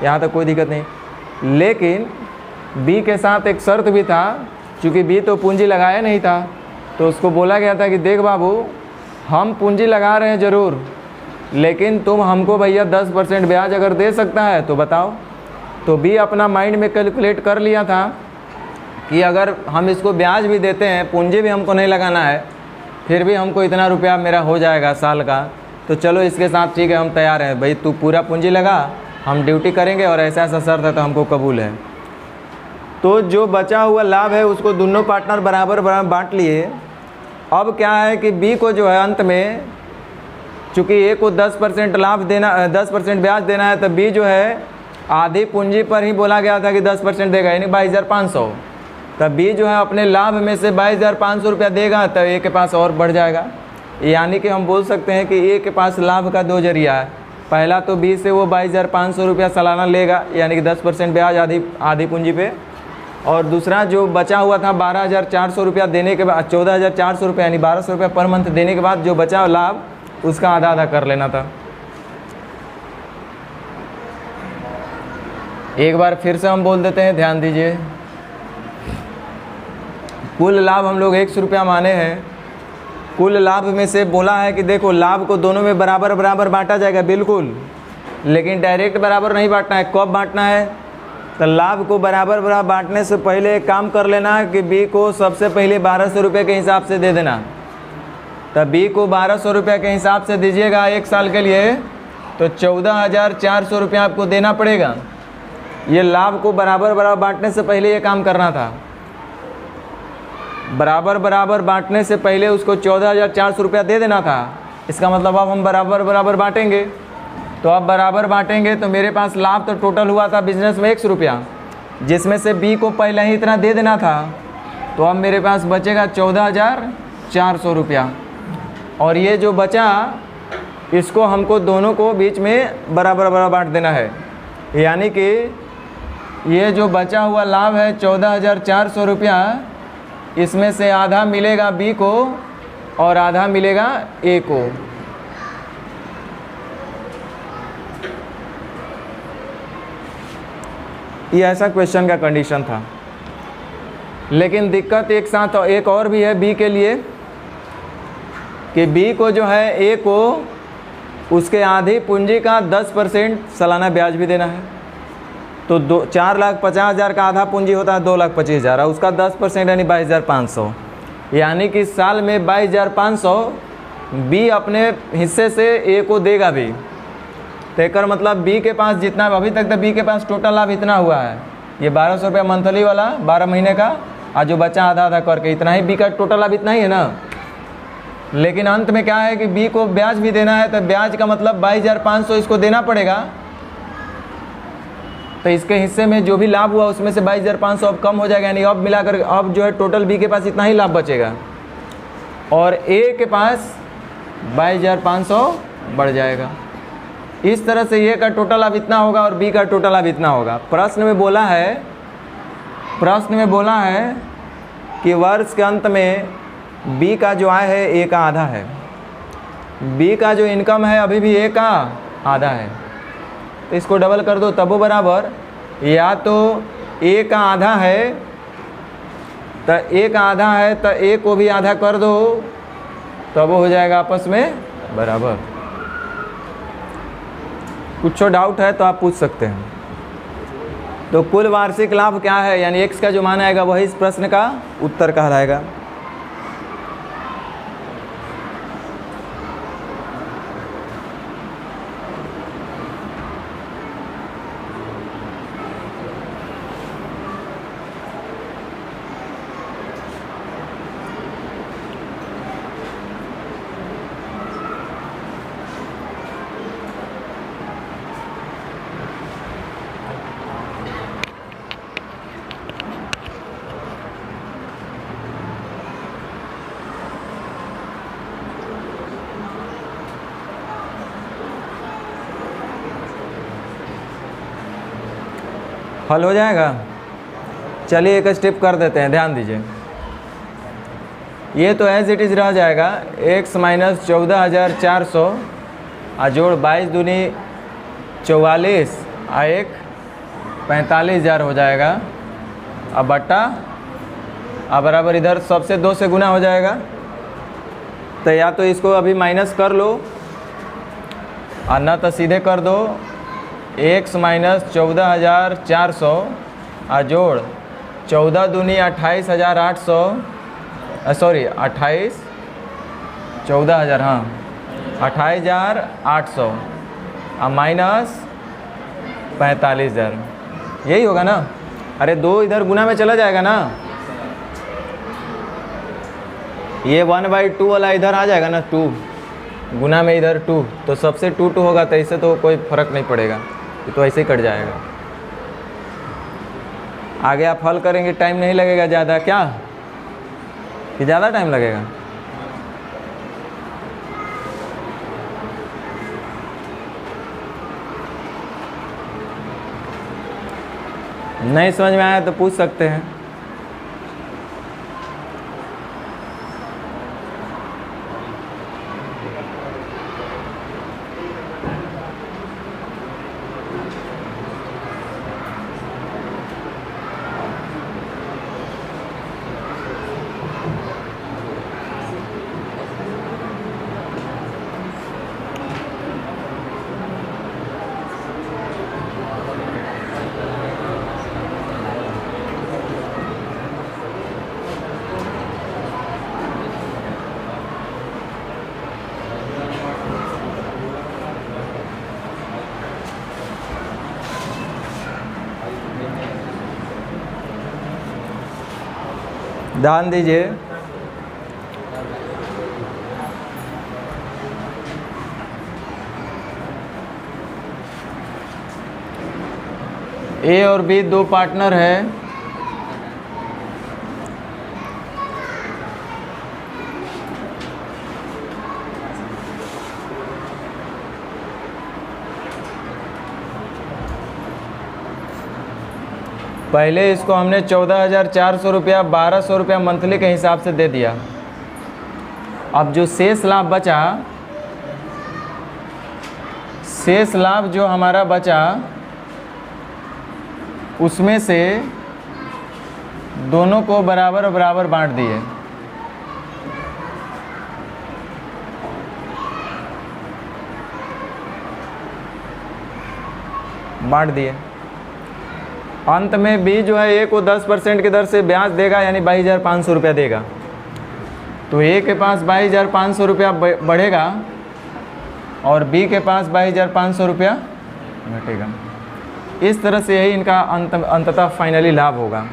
यहाँ तक कोई दिक्कत नहीं। लेकिन बी के साथ एक शर्त भी था, क्योंकि बी तो पूंजी लगाया नहीं था, तो उसको बोला गया था कि देख बाबू, हम पूंजी लगा रहे हैं ज़रूर, लेकिन तुम हमको भैया 10% ब्याज अगर दे सकता है तो बताओ। तो बी अपना माइंड में कैलकुलेट कर लिया था कि अगर हम इसको ब्याज भी देते हैं, पूंजी भी हमको नहीं लगाना है, फिर भी हमको इतना रुपया मेरा हो जाएगा साल का, तो चलो इसके साथ ठीक है, हम तैयार हैं भाई, तू पूरा पूंजी लगा, हम ड्यूटी करेंगे, और ऐसा ऐसा शर्त है तो हमको कबूल है। तो जो बचा हुआ लाभ है उसको दोनों पार्टनर बराबर बराबर बांट लिए। अब क्या है कि बी को जो है अंत में, चूँकि ए को 10% लाभ देना, 10% ब्याज देना है, तो बी जो है आधी पूंजी पर ही बोला गया था कि 10% देगा, यानी 22,500। तब बी जो है अपने लाभ में से 22,500 रुपया देगा, तो ए के पास और बढ़ जाएगा। यानी कि हम बोल सकते हैं कि ए के पास लाभ का 2 जरिया है। पहला तो बी से वो 22,500 रुपया सालाना लेगा, यानी कि 10% ब्याज आधी पूंजी पे, और दूसरा जो बचा हुआ था 12,400 रुपया देने के बाद, 14,400 रुपया यानी 1,200 रुपया पर मंथ देने के बाद जो बचा लाभ, उसका आधा आधा कर लेना था। एक बार फिर से हम बोल देते हैं, ध्यान दीजिए। कुल लाभ हम लोग 100 रुपया माने हैं। कुल लाभ में से बोला है कि देखो, लाभ को दोनों में बराबर बराबर बांटा जाएगा, बिल्कुल, लेकिन डायरेक्ट बराबर नहीं बांटना है। कब बांटना है, तो लाभ को बराबर बराबर बांटने से पहले एक काम कर लेना कि बी को सबसे पहले 1,200 रुपये के हिसाब से दे देना। तब बी को 1,200 रुपये के हिसाब से दीजिएगा 1 साल के लिए, तो 14,400 रुपया आपको देना पड़ेगा। ये लाभ को बराबर बराबर बांटने से पहले ये काम करना था। बराबर बराबर बांटने से पहले उसको 14,400 रुपया दे देना था। इसका मतलब अब हम बराबर बराबर बांटेंगे, तो अब बराबर बांटेंगे तो मेरे पास लाभ तो टोटल हुआ था बिजनेस में 100 रुपया, जिसमें से बी को पहले ही इतना दे देना था, तो अब मेरे पास बचेगा 14,400 रुपया। और ये जो बचा, इसको हमको दोनों को बीच में बराबर बराबर बांट देना है। यानी कि ये जो बचा हुआ लाभ है 14,400 रुपया, इसमें से आधा मिलेगा बी को और आधा मिलेगा ए को। ये ऐसा क्वेश्चन का कंडीशन था। लेकिन दिक्कत एक साथ एक और भी है बी के लिए कि बी को जो है ए को उसके आधी पूंजी का 10% सालाना ब्याज भी देना है। तो 4,50,000 का आधा पूंजी होता है 2,25,000 और उसका 10% यानी 22,500, यानी कि साल में 22,500 बी अपने हिस्से से ए को देगा भी। तो एक मतलब बी के पास जितना अभी तक तो बी के पास टोटल लाभ इतना हुआ है, ये 1,200 रुपया मंथली वाला 12 महीने का, और जो बचा आधा आधा करके इतना ही बी का टोटल लाभ इतना ही है ना। लेकिन अंत में क्या है कि बी को ब्याज भी देना है, तो ब्याज का मतलब 22,500 इसको देना पड़ेगा। तो इसके हिस्से में जो भी लाभ हुआ उसमें से 22,500 अब कम हो जाएगा, यानी अब मिलाकर अब जो है टोटल बी के पास इतना ही लाभ बचेगा और ए के पास 22,500 बढ़ जाएगा। इस तरह से ए का टोटल लाभ इतना होगा और बी का टोटल लाभ इतना होगा। प्रश्न में बोला है कि वर्ष के अंत में बी का जो आय है ए का आधा है, बी का जो इनकम है अभी भी ए का आधा है। तो इसको डबल कर दो तब वो बराबर, या तो ए का आधा है तो ए का आधा है तो ए को भी आधा कर दो, तब वो हो जाएगा आपस में बराबर। कुछ डाउट है तो आप पूछ सकते हैं। तो कुल वार्षिक लाभ क्या है, यानी एक्स का जो मान आएगा वही इस प्रश्न का उत्तर कहलाएगा। हल हो जाएगा। चलिए एक स्टेप कर देते हैं, ध्यान दीजिए। ये तो एज इट इज़ रह जाएगा, x माइनस 14,400 और जोड़ 22 दूनी 44 और एक 45,000 हो जाएगा। अब बट्टा अब बराबर इधर सबसे 2 से गुना हो जाएगा। तो या तो इसको अभी माइनस कर लो और ना तो सीधे कर दो x माइनस 14,400 और जोड़ 14 दूनी 28,800 सॉरी 14,000 हाँ 28,800 और माइनस 45,000, यही होगा ना। अरे 2 इधर गुना में चला जाएगा ना, ये 1/2 वाला इधर आ जाएगा ना, 2 गुना में इधर 2, तो सबसे 2 होगा, तो इससे तो कोई फर्क नहीं पड़ेगा, तो ऐसे ही कट जाएगा। आगे आप हल करेंगे टाइम नहीं लगेगा ज़्यादा, क्या कि ज़्यादा टाइम लगेगा? नहीं समझ में आया तो पूछ सकते हैं। ध्यान दीजिए, ए और बी 2 पार्टनर है। पहले इसको हमने 14,400 रुपया 1,200 रुपया मंथली के हिसाब से दे दिया। अब जो शेष लाभ बचा, शेष लाभ जो हमारा बचा उसमें से दोनों को बराबर बराबर बांट दिए। अंत में बी जो है ए को 10% की दर से ब्याज देगा, यानी 22,500 रुपया देगा। तो ए के पास 22,500 रुपया बढ़ेगा और बी के पास 22,500 रुपया घटेगा। इस तरह से यही इनका अंततः फाइनली लाभ होगा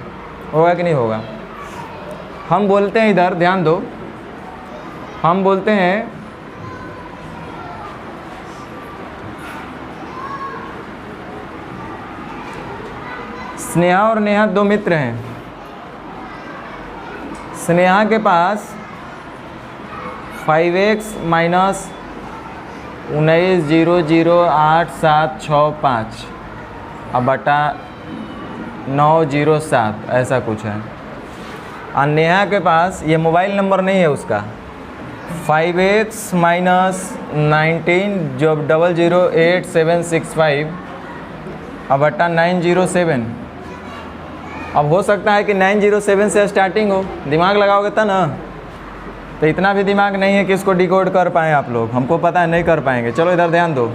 कि नहीं होगा। हम बोलते हैं, इधर ध्यान दो, हम बोलते हैं स्नेहा और नेहा दो मित्र हैं। स्नेहा के पास 5x माइनस 19,008,765 अब बटा 907 ऐसा कुछ है। और नेहा के पास, ये मोबाइल नंबर नहीं है उसका, 5x माइनस 19,008,765 अब बटा 907। अब हो सकता है कि 907 से स्टार्टिंग हो, दिमाग लगाओगे तो ना, तो इतना भी दिमाग नहीं है कि इसको डिकोड कर पाएँ आप लोग, हमको पता है नहीं कर पाएंगे। चलो इधर ध्यान दो,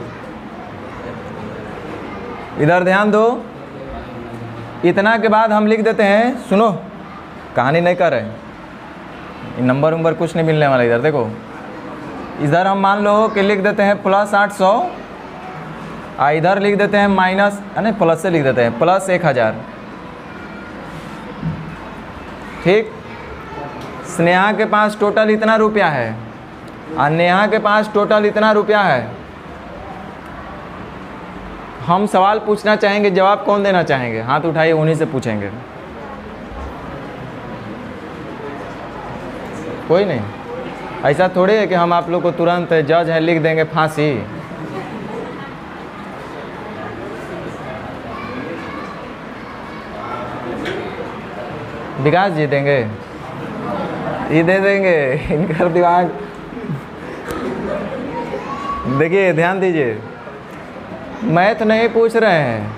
इधर ध्यान दो। इतना के बाद हम लिख देते हैं, सुनो कहानी नहीं कर रहे, नंबर उम्बर कुछ नहीं मिलने वाला। इधर देखो, इधर हम मान लो कि लिख देते हैं प्लस 800, इधर लिख देते हैं माइनस, नहीं प्लस से लिख देते हैं प्लस 1,000। ठीक, स्नेहा के पास टोटल इतना रुपया है और नेहा के पास टोटल इतना रुपया है। हम सवाल पूछना चाहेंगे, जवाब कौन देना चाहेंगे? हाथ उठाइए, उन्हीं से पूछेंगे। कोई नहीं, ऐसा थोड़े है कि हम आप लोग को तुरंत जज है लिख देंगे फांसी। विकास जी देंगे, ये दे देंगे, इनका दिमाग। देखिए ध्यान दीजिए, मैथ नहीं पूछ रहे हैं,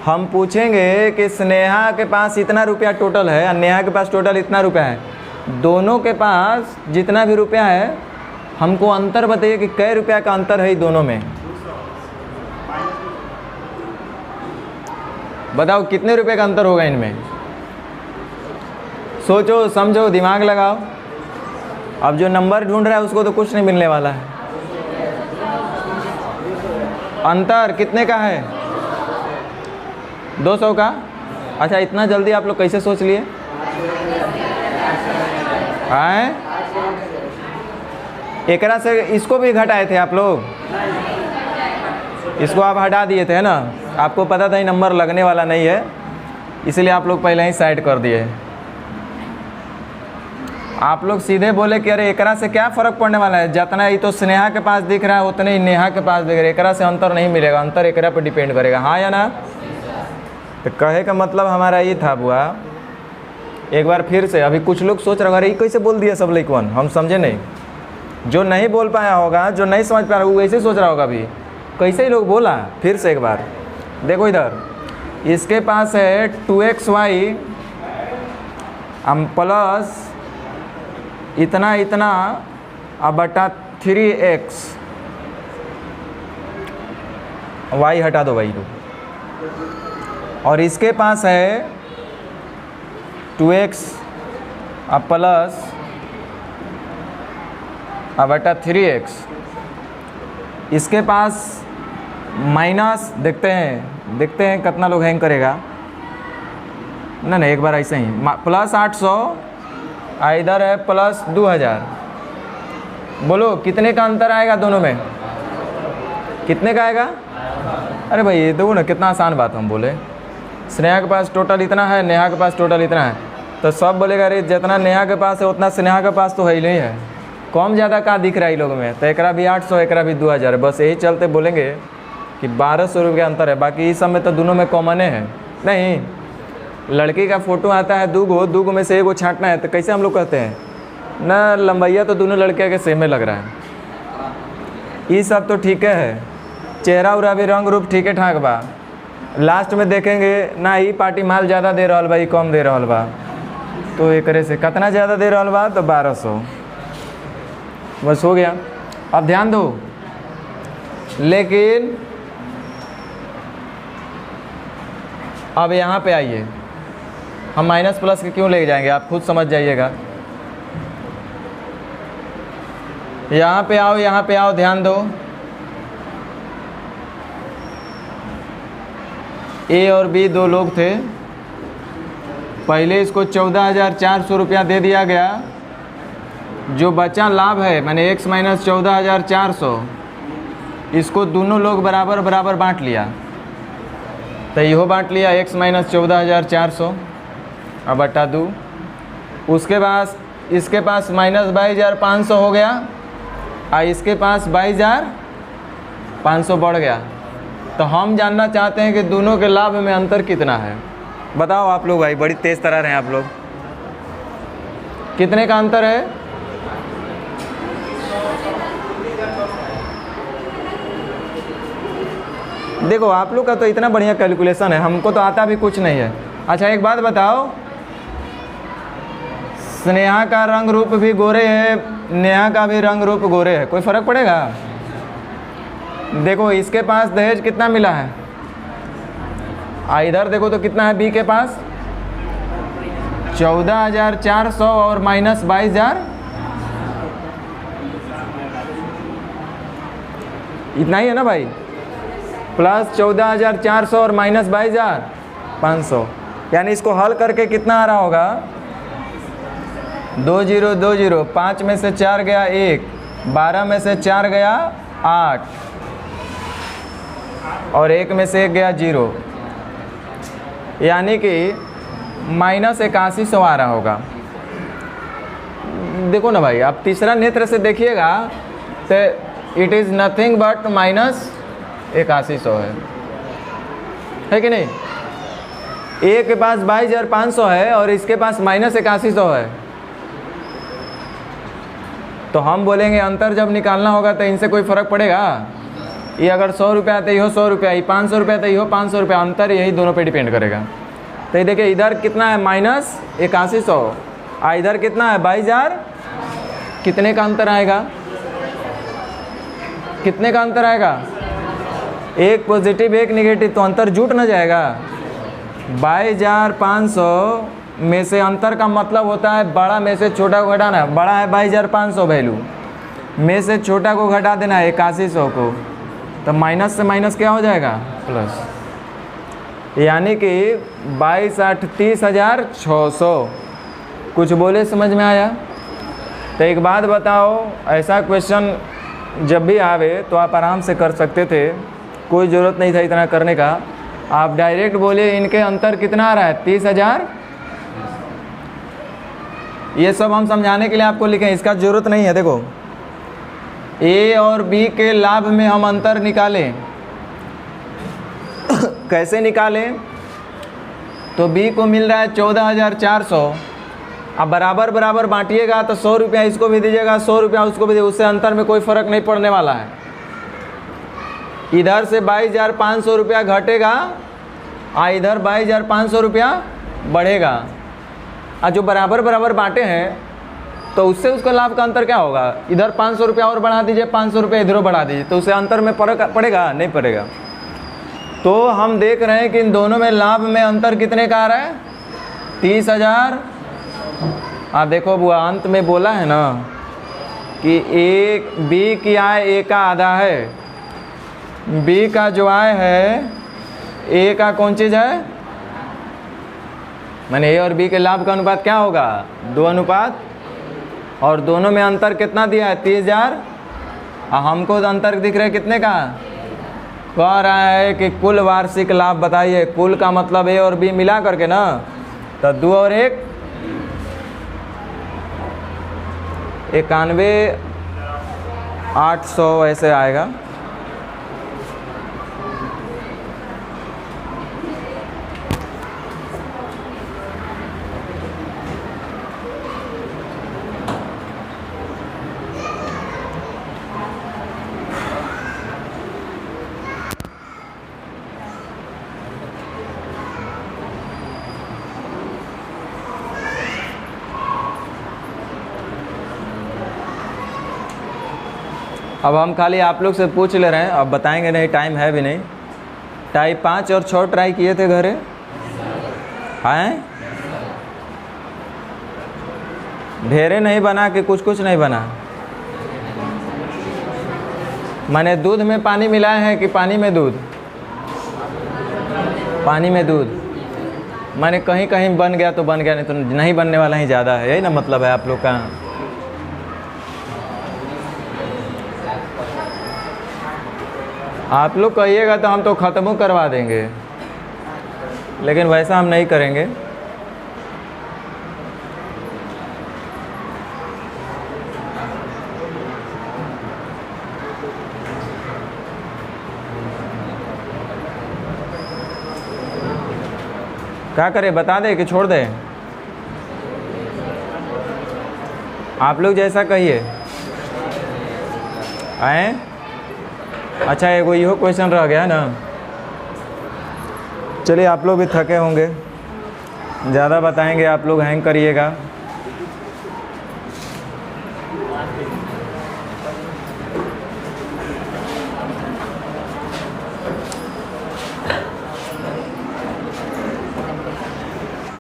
हम पूछेंगे कि स्नेहा के पास इतना रुपया टोटल है और नेहा के पास टोटल इतना रुपया है, दोनों के पास जितना भी रुपया है हमको अंतर बताइए कि कै रुपया का अंतर है दोनों में। बताओ कितने रुपए का अंतर होगा इनमें? सोचो समझो, दिमाग लगाओ। अब जो नंबर ढूंढ रहा है उसको तो कुछ नहीं मिलने वाला है। अंतर कितने का है? 200 का। अच्छा, इतना जल्दी आप लोग कैसे सोच लिए? आए, एकरा से इसको भी घटाए थे आप लोग, इसको आप हटा दिए थे ना, आपको पता था ये नंबर लगने वाला नहीं है, इसलिए आप लोग पहले ही साइड कर दिए। आप लोग सीधे बोले कि अरे एकरा से क्या फ़र्क पड़ने वाला है, जितना ही तो स्नेहा के पास दिख रहा है उतने ही नेहा के पास दिख रहा है, एकरा से अंतर नहीं मिलेगा, अंतर एकरा पर डिपेंड करेगा। हाँ या ना? तो कहे का मतलब हमारा ये था बुआ। एक बार फिर से, अभी कुछ लोग सोच रहे अरे ये कैसे बोल दिया सब लइकवन, हम समझे नहीं। जो नहीं बोल पाया होगा, जो नहीं समझ पाया वो वैसे सोच रहा होगा अभी कैसे ही लोग बोला। फिर से एक बार देखो, इधर इसके पास है 2xy प्लस इतना इतना अब बटा 3x, y हटा दो भाई, और इसके पास है 2x अब प्लस अब बटा 3x, इसके पास माइनस, देखते हैं कितना लोग हैंग करेगा। नहीं एक बार ऐसे ही प्लस 800, इधर है प्लस 2000। बोलो कितने का अंतर आएगा दोनों में? कितने का आएगा? अरे भाई ये देखो ना कितना आसान बात हम बोले। स्नेहा के पास टोटल इतना है, नेहा के पास टोटल इतना है, तो सब बोलेगा अरे जितना नेहा के पास है उतना स्नेहा के पास तो है ही नहीं है, कम ज़्यादा का दिख रहा है लोग में। तो एकरा भी 800, एकरा भी 2000, बस यही चलते बोलेंगे कि 1200 रुपये का अंतर है। बाकी इस सब में तो दोनों में कॉमन है नहीं। लड़की का फ़ोटो आता है दूगो में से एगो छांटना है, तो कैसे हम लोग कहते हैं ना, लंबैया तो दोनों लड़कियाँ के सेम में लग रहा है। ये सब तो ठीक है, चेहरा उरा भी रंग रूप ठीक है ठाक बा। लास्ट में देखेंगे ना ई पार्टी माल ज़्यादा दे रहा बा, ई कम दे रहा बा, तो एक से कितना ज़्यादा दे रहा बा, तो 1200 बस हो गया। अब ध्यान दो, लेकिन अब यहाँ पे आइए, हम माइनस प्लस के क्यों ले जाएंगे आप खुद समझ जाइएगा। यहाँ पे आओ, यहाँ पे आओ, ध्यान दो। ए और बी दो लोग थे, पहले इसको 14,400 रुपया दे दिया गया। जो बचा लाभ है मैंने x माइनस 14,400, इसको दोनों लोग बराबर बराबर बांट लिया, तो इहो बांट लिया x माइनस 14,400 अब बटा 2। उसके बाद इसके पास माइनस 22,500 हो गया और इसके पास 22,500 बढ़ गया। तो हम जानना चाहते हैं कि दोनों के लाभ में अंतर कितना है। बताओ आप लोग, भाई बड़ी तेज़ तरह रहे हैं आप लोग, कितने का अंतर है? देखो आप लोग का तो इतना बढ़िया कैलकुलेशन है, हमको तो आता भी कुछ नहीं है। अच्छा एक बात बताओ, स्नेहा का रंग रूप भी गोरे है, नेहा का भी रंग रूप गोरे है, कोई फ़र्क पड़ेगा? देखो इसके पास दहेज कितना मिला है, इधर देखो तो कितना है बी के पास 14,400 और माइनस 22,000, इतना ही है ना भाई, प्लस 14,400 और माइनस 22,500, यानी इसको हल करके कितना आ रहा होगा 2 0 2 0, 5 में से 4 गया 1, 12 में से 4 गया 8 और 1 में से 1 गया 0, यानी कि माइनस 8100 आ रहा होगा। देखो ना भाई, आप तीसरा नेत्र से देखिएगा तो it is nothing but minus 8100 है कि नहीं? ए के पास 22,500 है और इसके पास माइनस 8100 है, तो हम बोलेंगे अंतर जब निकालना होगा तो इनसे कोई फ़र्क पड़ेगा? ये अगर 100 रुपया तो यो 100 रुपया, ये 500 रुपया तो यो 500 रुपया, अंतर यही दोनों पे डिपेंड करेगा। तो ये देखिए इधर कितना है माइनस 8100, इधर कितना है 22,000, कितने का अंतर आएगा? कितने का अंतर आएगा? एक पॉजिटिव एक नेगेटिव, तो अंतर जुट ना जाएगा। 22,500 में से अंतर का मतलब होता है बड़ा में से छोटा को घटाना। बड़ा है 22,500 वैल्यू, में से छोटा को घटा देना है 8100 को, तो माइनस से माइनस क्या हो जाएगा प्लस, यानी कि 22 8 30,600। कुछ बोले समझ में आया? तो एक बात बताओ, ऐसा क्वेश्चन जब भी आवे तो आप आराम से कर सकते थे, कोई ज़रूरत नहीं था इतना करने का। आप डायरेक्ट बोले इनके अंतर कितना आ रहा है 30,000। ये सब हम समझाने के लिए आपको लिखे, इसका ज़रूरत नहीं है। देखो ए और बी के लाभ में हम अंतर निकालें कैसे निकालें? तो बी को मिल रहा है 14,400, अब बराबर बराबर बांटिएगा तो 100 रुपया इसको भी दीजिएगा, 100 रुपया उसको भी दीजिएगा, उससे अंतर में कोई फ़र्क नहीं पड़ने वाला है। इधर से 22,500 रुपया घटेगा और इधर 22,500 रुपया बढ़ेगा। और जो बराबर बराबर बांटे हैं तो उससे उसका लाभ का अंतर क्या होगा? इधर 500 रुपया और बढ़ा दीजिए, 500 रुपया इधरों बढ़ा दीजिए, तो उससे अंतर में फर्क पड़ेगा? नहीं पड़ेगा। तो हम देख रहे हैं कि इन दोनों में लाभ में अंतर कितने का आ रहा है 30,000। आप देखो बुआ अंत में बोला है ना कि एक बी की आय ए का आधा है, बी का जो आय है ए का कौन चीज़ है, मैंने ए और बी के लाभ का अनुपात क्या होगा 2 अनुपात, और दोनों में अंतर कितना दिया है 30,000। हमको अंतर दिख रहा है कितने का, कह रहा है कि कुल वार्षिक लाभ बताइए। कुल का मतलब ए और बी मिला करके ना, तो 2 और 1 91,800 ऐसे आएगा। अब हम खाली आप लोग से पूछ ले रहे हैं, अब बताएंगे नहीं, टाइम है भी नहीं। टाइप 5 और 6 ट्राई किए थे घरे हैं? ढेरे नहीं बना कि कुछ कुछ नहीं बना? माने दूध में पानी मिलाए हैं कि पानी में दूध? पानी में दूध। माने कहीं कहीं बन गया तो बन गया, नहीं तो नहीं बनने वाला ही ज़्यादा है, यही ना मतलब है आप लोग का। आप लोग कहिएगा तो हम तो ख़त्म करवा देंगे, लेकिन वैसा हम नहीं करेंगे। क्या करें, बता दें कि छोड़ दें? आप लोग जैसा कहिए। आए? अच्छा, एगो इहो क्वेश्चन रह गया ना। चलिए, आप लोग भी थके होंगे, ज़्यादा बताएंगे आप लोग हैंग करिएगा।